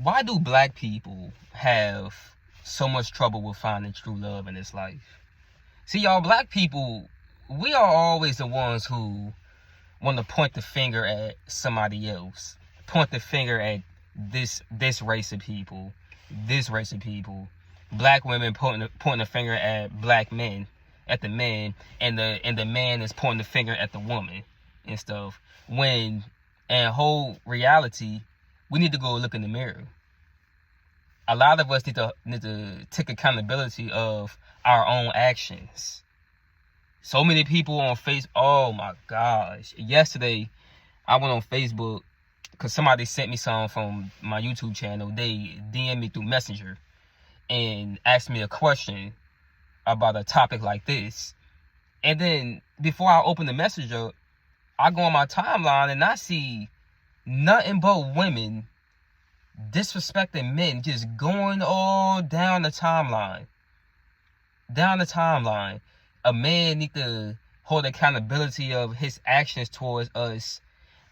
Why do black people have so much trouble with finding true love in this life? See, y'all, black people, we are always the ones who want to point the finger at somebody else, point the finger at this race of people, this race of people. Black women pointing the finger at black men, at the men, and the man is pointing the finger at the woman and stuff. When in whole reality, we need to go look in the mirror. A lot of us need to take accountability of our own actions. So many people on Facebook. Oh my gosh! Yesterday, I went on Facebook because somebody sent me some from my YouTube channel. They DM me through Messenger and asked me a question about a topic like this. And then before I open the message up, I go on my timeline and I see nothing but women disrespecting men, just going all down the timeline. Down the timeline. A man need to hold accountability of his actions towards us.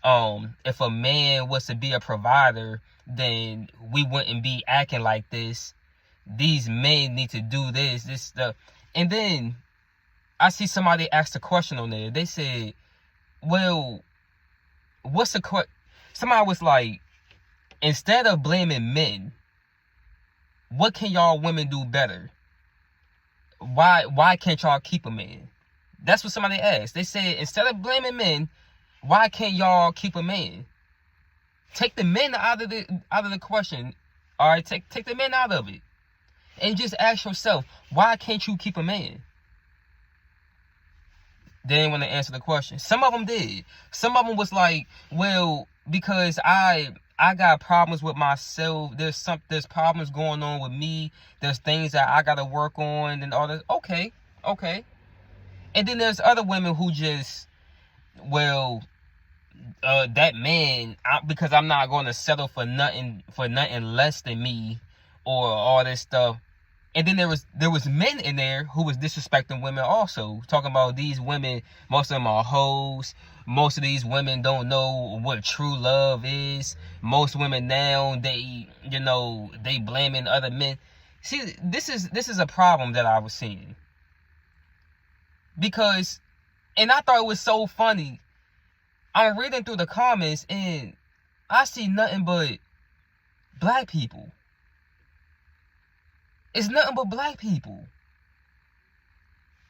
If a man was to be a provider, then we wouldn't be acting like this. These men need to do this stuff. And then I see somebody ask a question on there. They said, well, what's the question? Somebody was like, instead of blaming men, what can y'all women do better? Why can't y'all keep a man? That's what somebody asked. They said, instead of blaming men, why can't y'all keep a man? Take the men out of the question. All right, take the men out of it. And just ask yourself, why can't you keep a man? They didn't want to answer the question. Some of them did. Some of them was like, well, because I got problems with myself. There's problems going on with me. There's things that I gotta work on and all that. Okay. And then there's other women who just, well, that man, because I'm not going to settle for nothing less than me, or all this stuff. And then there was men in there who was disrespecting women also, talking about these women, most of them are hoes. Most of these women don't know what true love is. Most women now, they blaming other men. See, this is a problem that I was seeing. Because, and I thought it was so funny. I'm reading through the comments and I see nothing but black people. It's nothing but black people.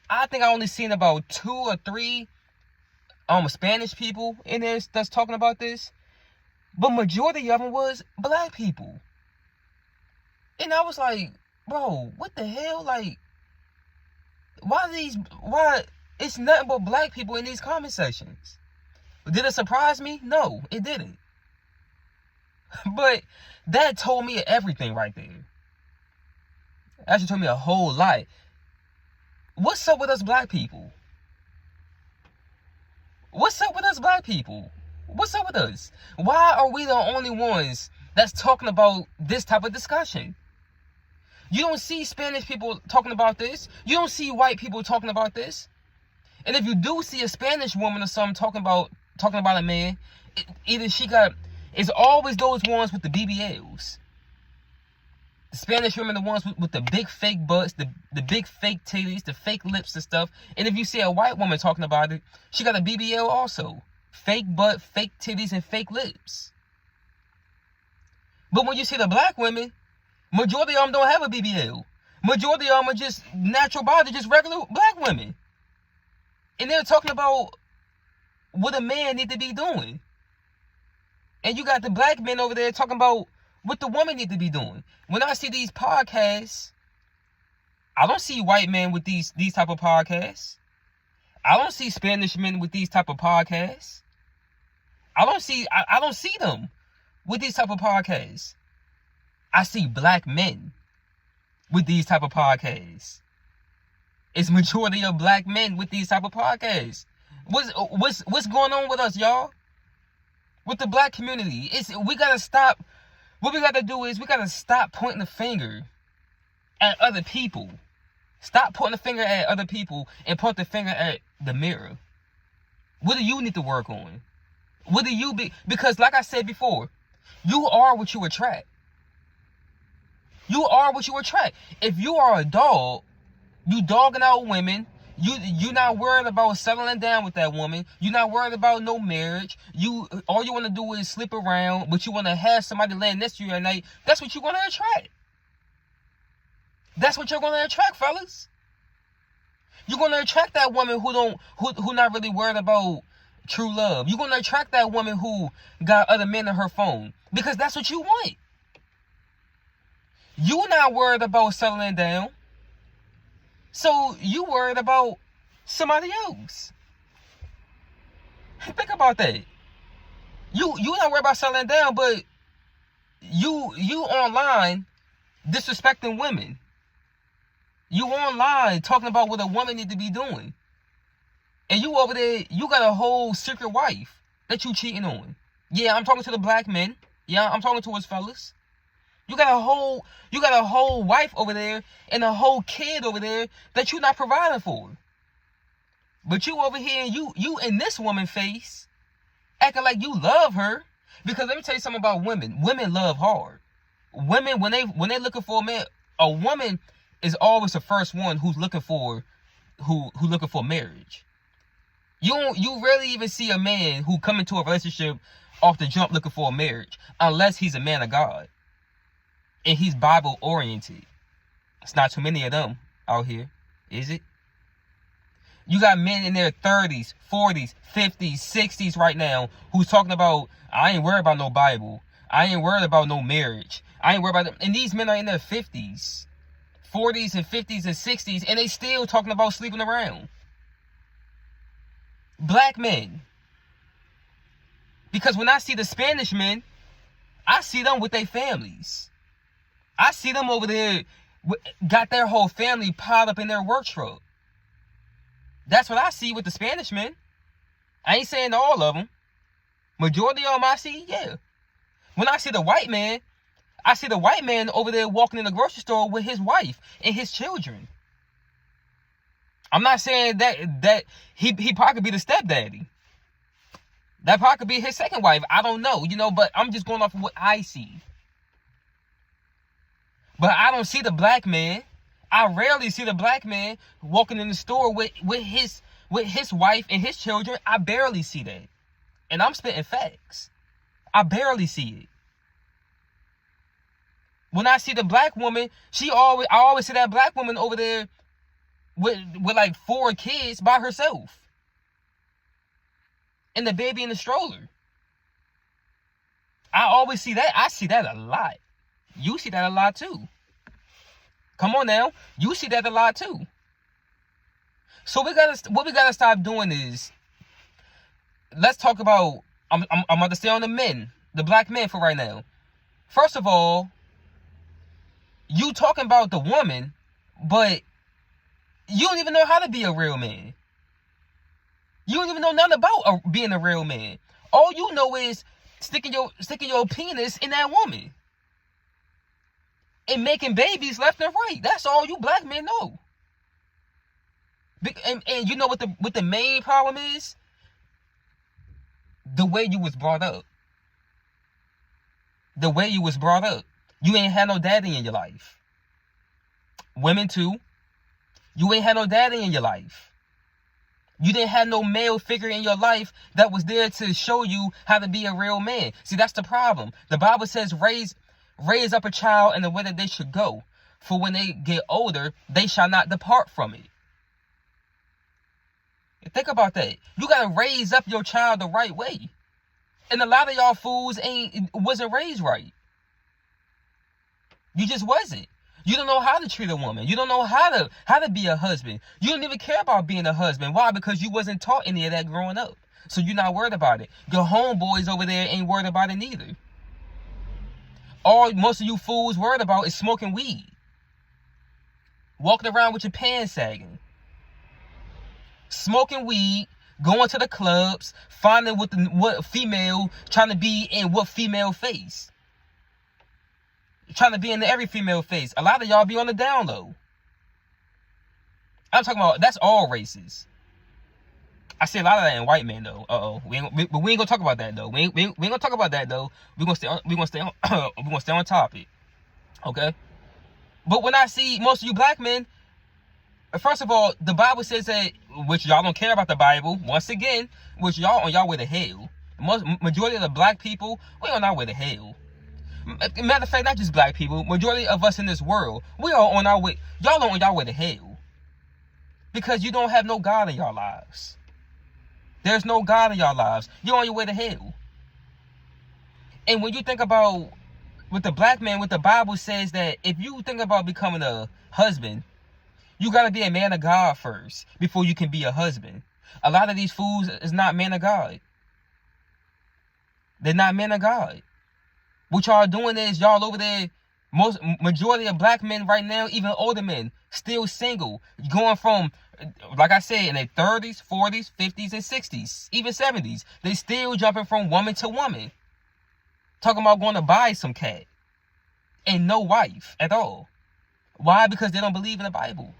I think I only seen about 2 or 3 Spanish people in there that's talking about this. But majority of them was black people. And I was like, bro, what the hell? Like, why it's nothing but black people in these comment sections? Did it surprise me? No, it didn't. But that told me everything right there. Actually told me a whole lot. What's up with us black people? What's up with us black people? What's up with us? Why are we the only ones that's talking about this type of discussion? You don't see Spanish people talking about this. You don't see white people talking about this. And if you do see a Spanish woman or something talking about a man, it's always those ones with the BBLs. The Spanish women, the ones with the big fake butts, the big fake titties, the fake lips and stuff. And if you see a white woman talking about it, she got a BBL also. Fake butt, fake titties, and fake lips. But when you see the black women, majority of them don't have a BBL. Majority of them are just natural body, just regular black women. And they're talking about what a man need to be doing. And you got the black men over there talking about what the woman need to be doing. When I see these podcasts, I don't see white men with these type of podcasts. I don't see Spanish men with these type of podcasts. I don't see them with these type of podcasts. I see black men with these type of podcasts. It's majority of black men with these type of podcasts. What's going on with us, y'all? With the black community, we gotta stop. What we gotta do is we gotta stop pointing the finger at other people. Stop pointing the finger at other people and point the finger at the mirror. What do you need to work on? What do you be? Because like I said before, you are what you attract. You are what you attract. If you are a dog, you dogging out women. You not worried about settling down with that woman. You're not worried about no marriage. All you want to do is sleep around, but you want to have somebody laying next to you at night. That's what you're going to attract. That's what you're going to attract, fellas. You're going to attract that woman who not really worried about true love. You're going to attract that woman who got other men on her phone, because that's what you want. You not worried about settling down. So you worried about somebody else. Think about that. You not worried about settling down, but you online disrespecting women. You online talking about what a woman need to be doing. And you over there, you got a whole secret wife that you cheating on. Yeah, I'm talking to the black men. Yeah, I'm talking to us fellas. You got a whole wife over there and a whole kid over there that you're not providing for. But you over here, you in this woman face, acting like you love her. Because let me tell you something about women. Women love hard. Women, when they looking for a man, a woman is always the first one who's looking for marriage. You rarely even see a man who come into a relationship off the jump looking for a marriage, unless he's a man of God and he's Bible oriented. It's not too many of them out here, is it? You got men in their 30s, 40s, 50s, 60s right now who's talking about, I ain't worried about no Bible. I ain't worried about no marriage. I ain't worried about them. And these men are in their 50s, 40s and 50s and 60s, and they still talking about sleeping around. Black men. Because when I see the Spanish men, I see them with their families. I see them over there, got their whole family piled up in their work truck. That's what I see with the Spanish men. I ain't saying all of them. Majority of them I see, yeah. When I see the white man, I see the white man over there walking in the grocery store with his wife and his children. I'm not saying that he probably could be the stepdaddy. That probably could be his second wife. I don't know, but I'm just going off of what I see. But I don't see the black man. I rarely see the black man walking in the store with his wife and his children. I barely see that. And I'm spitting facts. I barely see it. When I see the black woman, I always see that black woman over there with like 4 kids by herself. And the baby in the stroller. I always see that. I see that a lot. You see that a lot too. Come on now. You see that a lot too. So what we gotta stop doing is, let's talk about, I'm about to stay on the men, the black men for right now. First of all, you talking about the woman, but you don't even know how to be a real man. You don't even know nothing about being a real man. All you know is sticking your penis in that woman and making babies left and right. That's all you black men know. And you know what the main problem is? The way you was brought up. The way you was brought up. You ain't had no daddy in your life. Women too. You ain't had no daddy in your life. You didn't have no male figure in your life that was there to show you how to be a real man. See, that's the problem. The Bible says raise up a child in the way that they should go, for when they get older, they shall not depart from it. Think about that. You gotta raise up your child the right way. And a lot of y'all fools wasn't raised right. You just wasn't. You don't know how to treat a woman. You don't know how to be a husband. You don't even care about being a husband. Why? Because you wasn't taught any of that growing up. So you're not worried about it. Your homeboys over there ain't worried about it neither. All most of you fools worried about is smoking weed. Walking around with your pants sagging. Smoking weed, going to the clubs, finding what female, trying to be in what female face. Trying to be in every female face. A lot of y'all be on the down low. I'm talking about, that's all races. I see a lot of that in white men though. We ain't gonna talk about that though. We ain't gonna talk about that though. We're gonna stay on topic. Okay? But when I see most of you black men, first of all, the Bible says that, which y'all don't care about the Bible, once again, which y'all on y'all way to hell. Majority of the black people, we on our way to hell. Matter of fact, not just black people, majority of us in this world, we are on our way, y'all are on y'all way to hell. Because you don't have no God in your lives. There's no God in your lives. You're on your way to hell. And when you think about with the black man, what the Bible says that if you think about becoming a husband, you got to be a man of God first before you can be a husband. A lot of these fools is not men of God. They're not men of God. What y'all doing is y'all over there, majority of black men right now, even older men, still single. Going from, like I said, in their 30s, 40s, 50s, and 60s, even 70s. They still jumping from woman to woman. Talking about going to buy some cat. And no wife at all. Why? Because they don't believe in the Bible.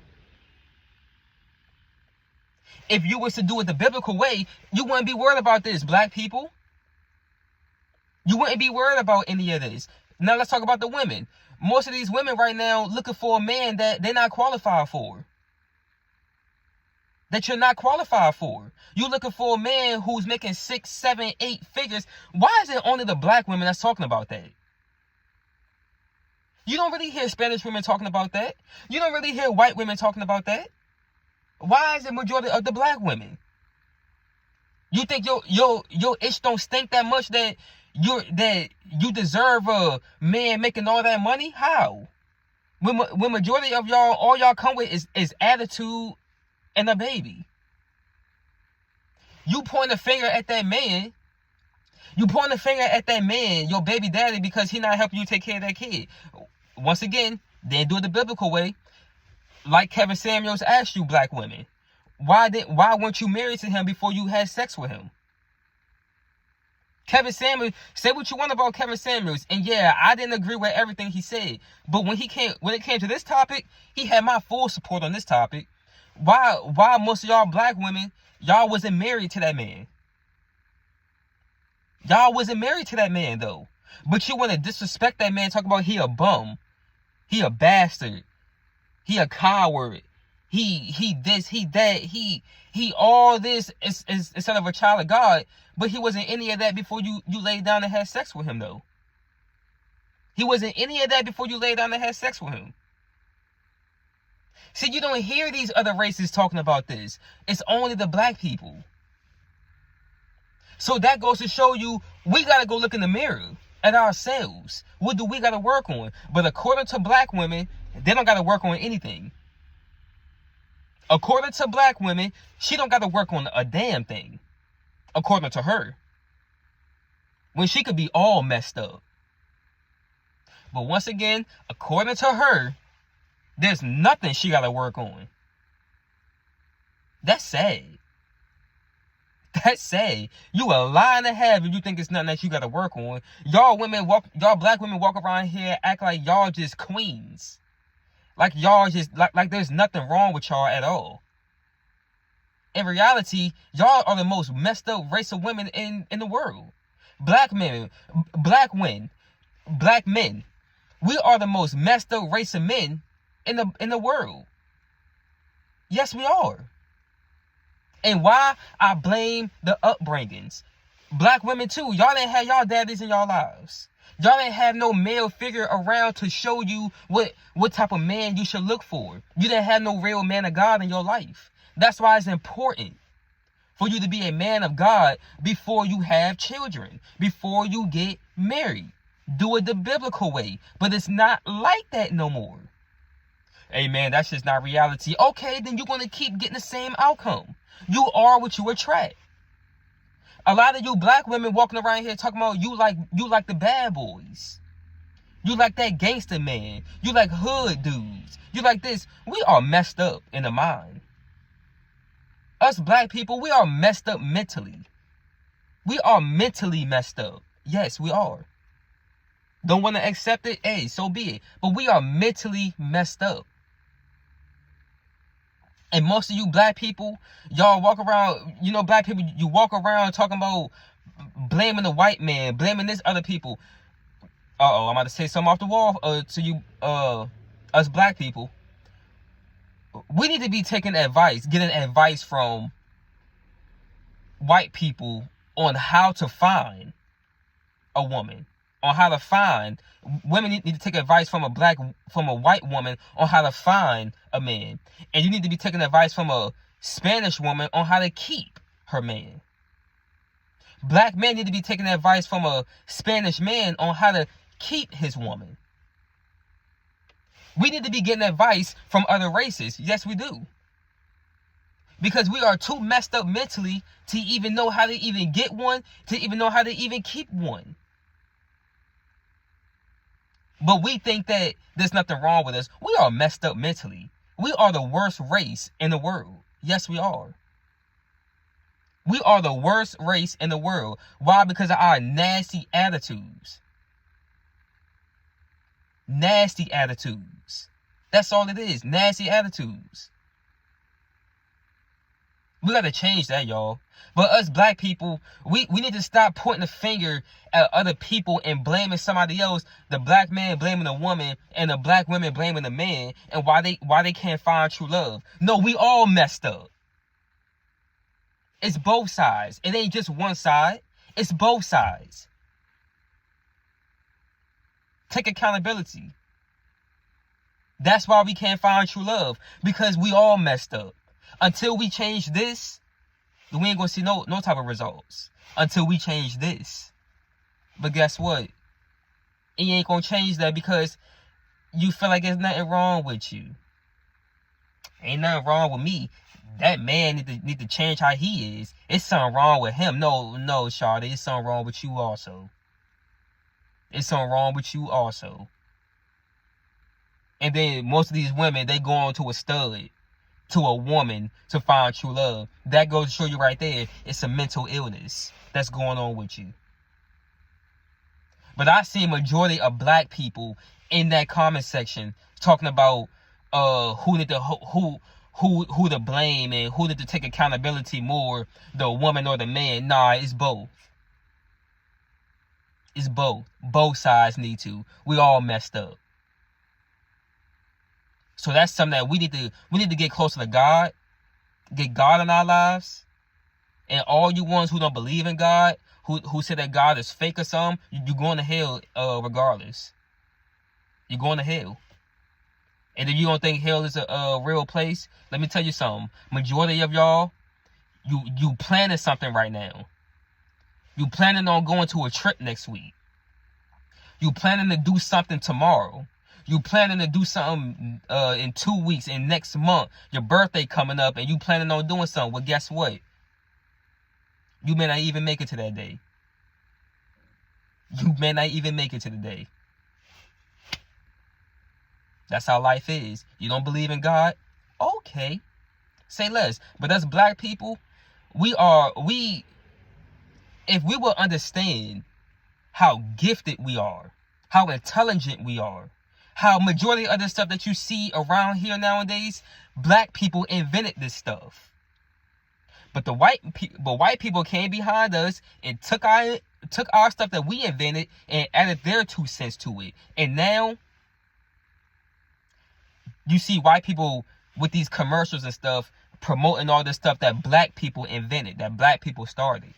If you was to do it the biblical way, you wouldn't be worried about this, black people. You wouldn't be worried about any of this. Now let's talk about the women. Most of these women right now looking for a man that they're not qualified for. That you're not qualified for. You're looking for a man who's making 6, 7, 8 figures. Why is it only the black women that's talking about that? You don't really hear Spanish women talking about that. You don't really hear white women talking about that. Why is it majority of the black women? You think your itch don't stink that much that you deserve a man making all that money? How? When majority of y'all, all y'all come with is attitude and a baby. You point a finger at that man. You point a finger at that man, your baby daddy, because he not helping you take care of that kid. Once again, they do it the biblical way. Like Kevin Samuels asked you, black women, why weren't you married to him before you had sex with him? Kevin Samuels, say what you want about Kevin Samuels, and yeah, I didn't agree with everything he said. But when it came to this topic, he had my full support on this topic. Why most of y'all black women, y'all wasn't married to that man? Y'all wasn't married to that man though. But you want to disrespect that man, talk about he a bum, he a bastard, he a coward, he this, he that, he all this is instead of a child of God. But he wasn't any of that before you laid down and had sex with him though. He wasn't any of that before you laid down and had sex with him. See, you don't hear these other races talking about this. It's only the black people. So that goes to show you, we got to go look in the mirror at ourselves. What do we got to work on? But according to black women, they don't got to work on anything. According to black women, she don't got to work on a damn thing. According to her. When she could be all messed up. But once again, according to her, there's nothing she got to work on. That's sad. That's sad. You a lie and a half if you think it's nothing that you got to work on. Y'all black women walk around here act like y'all just queens. Like y'all just, like there's nothing wrong with y'all at all. In reality, y'all are the most messed up race of women in the world. Black men, black men. We are the most messed up race of men in the world. Yes, we are. And why? I blame the upbringings. Black women too. Y'all didn't have y'all daddies in y'all lives. Y'all didn't have no male figure around to show you what type of man you should look for. You didn't have no real man of God in your life. That's why it's important for you to be a man of God before you have children, before you get married. Do it the biblical way. But it's not like that no more. Hey man, that's just not reality. Okay, then you're going to keep getting the same outcome. You are what you attract. A lot of you black women walking around here talking about you like the bad boys. You like that gangster man. You like hood dudes. You like this. We are messed up in the mind. Us black people, we are messed up mentally. We are mentally messed up. Yes, we are. Don't want to accept it? Hey, so be it. But we are mentally messed up. And most of you black people, y'all walk around, black people, you walk around talking about blaming the white man, blaming this other people. I'm about to say something off the wall to you us black people, we need to be getting advice from white people on how to find a woman, on how to find women. Need to take advice from a white woman on how to find a man, and you need to be taking advice from a Spanish woman on how to keep her man. Black men need to be taking advice from a Spanish man on how to keep his woman. We need to be getting advice from other races. Yes, we do. Because we are too messed up mentally to even know how to even get one, to even know how to even keep one. But we think that there's nothing wrong with us. We are messed up mentally. We are the worst race in the world. Yes, we are. We are the worst race in the world. Why? Because of our nasty attitudes. Nasty attitudes. That's all it is. Nasty attitudes. We got to change that, y'all. But us black people, we need to stop pointing the finger at other people and blaming somebody else. The black man blaming the woman and the black women blaming the man, and why they can't find true love. No, we all messed up. It's both sides. It ain't just one side. It's both sides. Take accountability. That's why we can't find true love. Because we all messed up. Until we change this, we ain't gonna see no type of results. Until we change this. But guess what? It ain't gonna change that because you feel like there's nothing wrong with you. Ain't nothing wrong with me. That man need to change how he is. It's something wrong with him. No, Shawty, it's something wrong with you also. It's something wrong with you also. And then most of these women, they go on to a stud, to a woman, to find true love. That goes to show you right there, it's a mental illness that's going on with you. But I see a majority of black people in that comment section talking about who to blame and who to take accountability more, the woman or the man. Nah, it's both. It's both. Both sides need to. We all messed up. So that's something that we need to get closer to God, get God in our lives. And all you ones who don't believe in God, who say that God is fake or something, you're going to hell regardless. You're going to hell. And if you don't think hell is a real place, let me tell you something. Majority of y'all, you planning something right now. You planning on going to a trip next week. You planning to do something tomorrow. You planning to do something in 2 weeks, and next month, your birthday coming up, and you planning on doing something. Well, guess what? You may not even make it to that day. You may not even make it to the day. That's how life is. You don't believe in God? Okay. Say less. But us black people, if we will understand how gifted we are, how intelligent we are, how majority of the stuff that you see around here nowadays, black people invented this stuff. But white people came behind us and took our stuff that we invented and added their 2 cents to it. And now you see white people with these commercials and stuff promoting all this stuff that black people invented, that black people started.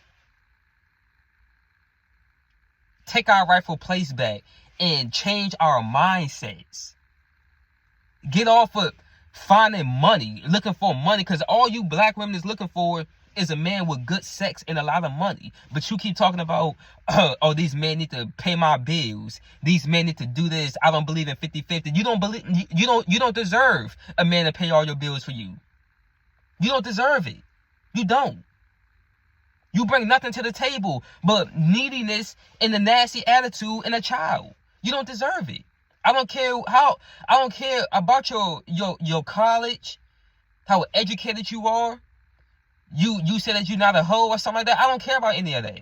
Take our rightful place back and change our mindsets. Get off of finding money, looking for money, because all you black women is looking for is a man with good sex and a lot of money. But you keep talking about, oh, these men need to pay my bills. These men need to do this. I don't believe in 50-50. You don't deserve a man to pay all your bills for you. You don't deserve it. You don't. You bring nothing to the table but neediness and a nasty attitude and a child. You don't deserve it. I don't care about your college, how educated you are. You say that you're not a hoe or something like that. I don't care about any of that.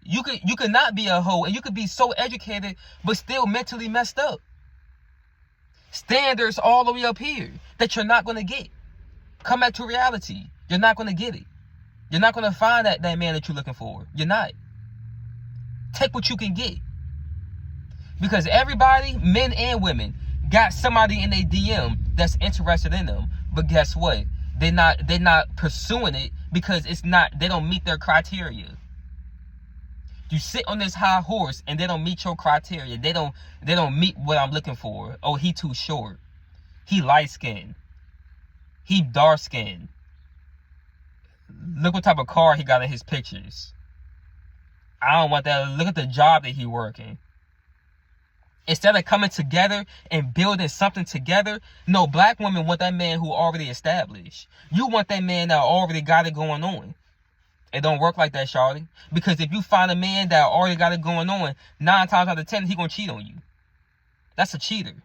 You could not be a hoe, and you could be so educated but still mentally messed up. Standards all the way up here that you're not going to get. Come back to reality. You're not going to get it. You're not going to find that man that you're looking for. You're not. Take what you can get. Because everybody, men and women, got somebody in their DM that's interested in them, but guess what? They're not pursuing it because they don't meet their criteria. You sit on this high horse and they don't meet your criteria. They don't meet what I'm looking for. Oh, he too short. He light skinned. He dark skinned. Look what type of car he got in his pictures. I don't want that. Look at the job that he working. Instead of coming together and building something together, no, black women want that man who already established. You want that man that already got it going on. It don't work like that, shawty. Because if you find a man that already got it going on, 9 times out of 10, he gonna cheat on you. That's a cheater.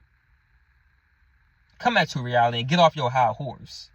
Come back to reality and get off your high horse.